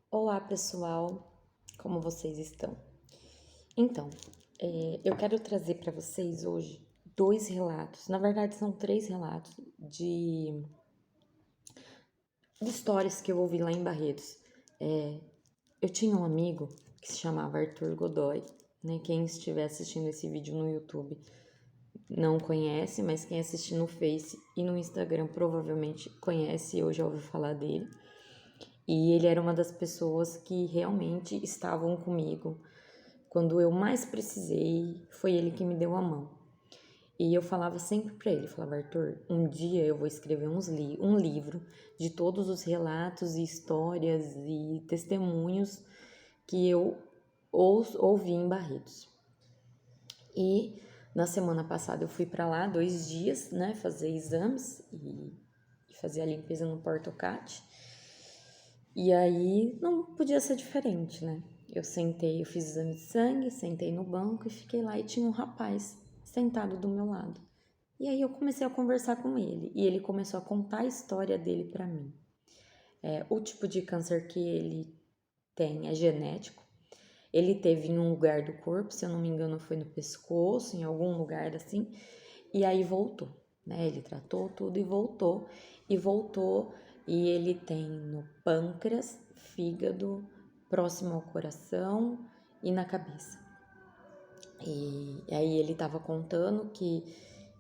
Olá, pessoal, como vocês estão? Então, eu quero trazer para vocês hoje dois relatos, na verdade são três relatos de histórias que eu ouvi lá em Barretos. Eu tinha um amigo que se chamava Arthur Godoy, né? Quem estiver assistindo esse vídeo no YouTube não conhece, mas quem assistir no Face e no Instagram provavelmente conhece ou já ouviu falar dele. E ele era uma das pessoas que realmente estavam comigo. Quando eu mais precisei, foi ele que me deu a mão. E eu falava sempre para ele, falava, Arthur, um dia eu vou escrever um livro de todos os relatos e histórias e testemunhos que eu ouvi em Barretos. E na semana passada eu fui para lá 2 dias, né, fazer exames e fazer a limpeza no Portocate. E aí não podia ser diferente, né? Eu fiz exame de sangue, sentei no banco e fiquei lá e tinha um rapaz sentado do meu lado. E aí eu comecei a conversar com ele e ele começou a contar a história dele para mim. O tipo de câncer que ele tem é genético. Ele teve em um lugar do corpo, se eu não me engano foi no pescoço, em algum lugar assim, e aí voltou, né? Ele tratou tudo e voltou, e ele tem no pâncreas, fígado, próximo ao coração e na cabeça. E aí ele estava contando que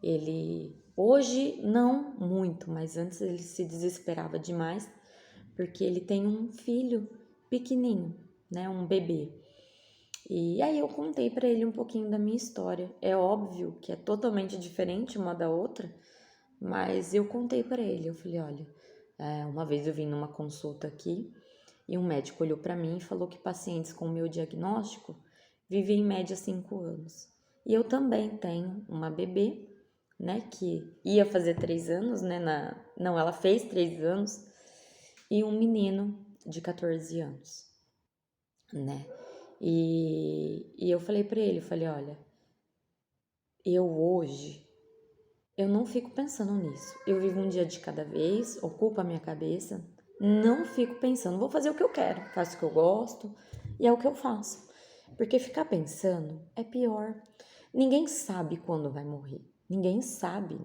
ele, hoje não muito, mas antes ele se desesperava demais, porque ele tem um filho pequenininho, né, um bebê. E aí eu contei para ele um pouquinho da minha história. É óbvio que é totalmente diferente uma da outra, mas eu contei para ele. Eu falei, olha, uma vez eu vim numa consulta aqui e um médico olhou para mim e falou que pacientes com o meu diagnóstico vivem em média 5 anos. E eu também tenho uma bebê, né, que ia fazer 3 anos, né, não, ela fez 3 anos, e um menino de 14 anos, né. E eu falei para ele, eu falei, olha, hoje eu não fico pensando nisso. Eu vivo um dia de cada vez, ocupa a minha cabeça, não fico pensando, vou fazer o que eu quero, faço o que eu gosto e é o que eu faço. Porque ficar pensando é pior. Ninguém sabe quando vai morrer. Ninguém sabe,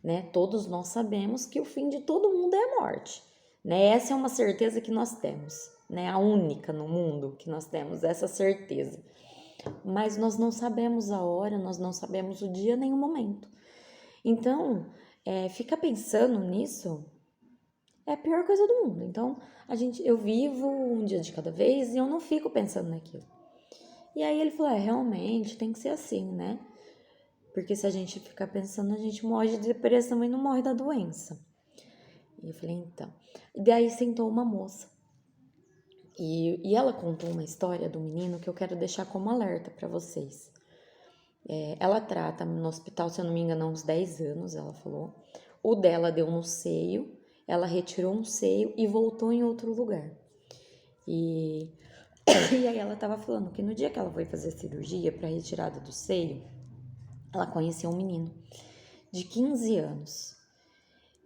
né? Todos nós sabemos que o fim de todo mundo é a morte, né? Essa é uma certeza que nós temos, né? A única no mundo que nós temos essa certeza. Mas nós não sabemos a hora, nós não sabemos o dia nem o momento. Então, ficar pensando nisso é a pior coisa do mundo. Então, eu vivo um dia de cada vez e eu não fico pensando naquilo. E aí ele falou, realmente tem que ser assim, né? Porque se a gente ficar pensando, a gente morre de depressão e não morre da doença. E eu falei, então. E daí sentou uma moça. E ela contou uma história do menino que eu quero deixar como alerta para vocês. Ela trata no hospital, se eu não me engano, há uns 10 anos, ela falou. O dela deu no seio, ela retirou um seio e voltou em outro lugar. E, e aí ela tava falando que no dia que ela foi fazer a cirurgia para retirada do seio, ela conheceu um menino de 15 anos.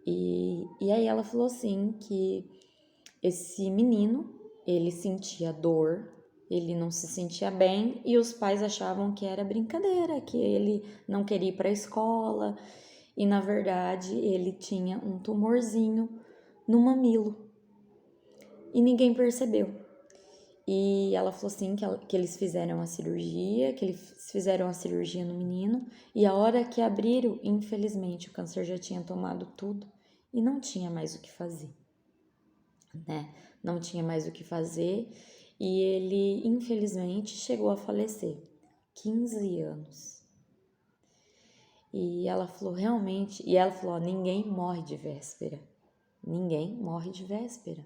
E aí ela falou assim que esse menino, ele sentia dor, ele não se sentia bem e os pais achavam que era brincadeira, que ele não queria ir para a escola e na verdade ele tinha um tumorzinho no mamilo e ninguém percebeu. E ela falou assim que eles fizeram a cirurgia, que eles fizeram a cirurgia no menino e a hora que abriram, infelizmente o câncer já tinha tomado tudo e não tinha mais o que fazer, né? Não tinha mais o que fazer e ele, infelizmente, chegou a falecer. 15 anos. E ela falou, realmente, e ela falou, ninguém morre de véspera. Ninguém morre de véspera.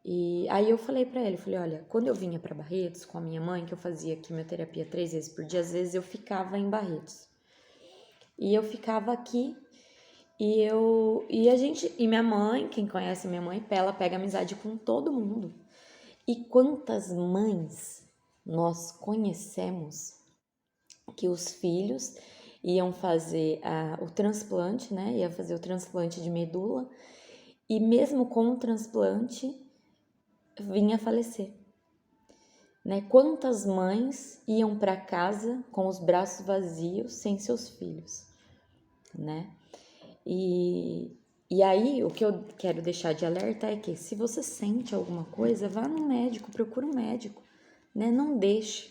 E aí eu falei pra ele, falei, olha, quando eu vinha pra Barretos com a minha mãe, que eu fazia quimioterapia 3 vezes por dia, às vezes eu ficava em Barretos. E eu ficava aqui e minha mãe, quem conhece minha mãe, ela pega amizade com todo mundo. E quantas mães nós conhecemos que os filhos iam fazer o transplante, né? Ia fazer o transplante de medula. E mesmo com o transplante, vinha a falecer. Né? Quantas mães iam para casa com os braços vazios, sem seus filhos, né? E aí, o que eu quero deixar de alerta é que se você sente alguma coisa, vá no médico, procura um médico, né? Não deixe,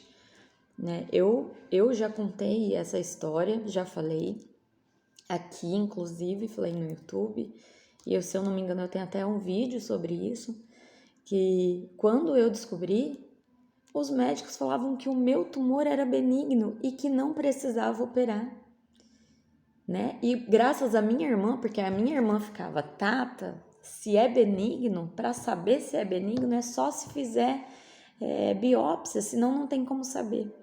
né? Eu já contei essa história, já falei aqui, inclusive, falei no YouTube, e se eu não me engano, eu tenho até um vídeo sobre isso, que quando eu descobri, os médicos falavam que o meu tumor era benigno e que não precisava operar, né? E graças à minha irmã, porque a minha irmã ficava, Tata, se é benigno, para saber se é benigno é só se fizer biópsia, senão não tem como saber.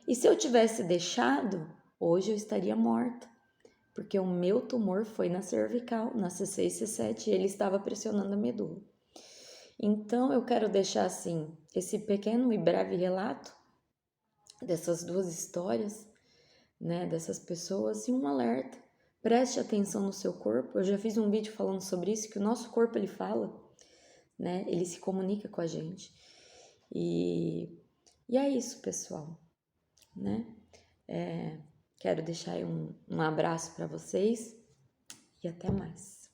E se eu tivesse deixado, hoje eu estaria morta, porque o meu tumor foi na cervical, na C6 e C7, e ele estava pressionando a medula. Então, eu quero deixar assim, esse pequeno e breve relato dessas duas histórias, né, dessas pessoas, e um alerta. Preste atenção no seu corpo. Eu já fiz um vídeo falando sobre isso, que o nosso corpo, ele fala, né, ele se comunica com a gente. E é isso, pessoal, né? Quero deixar aí um abraço para vocês e até mais.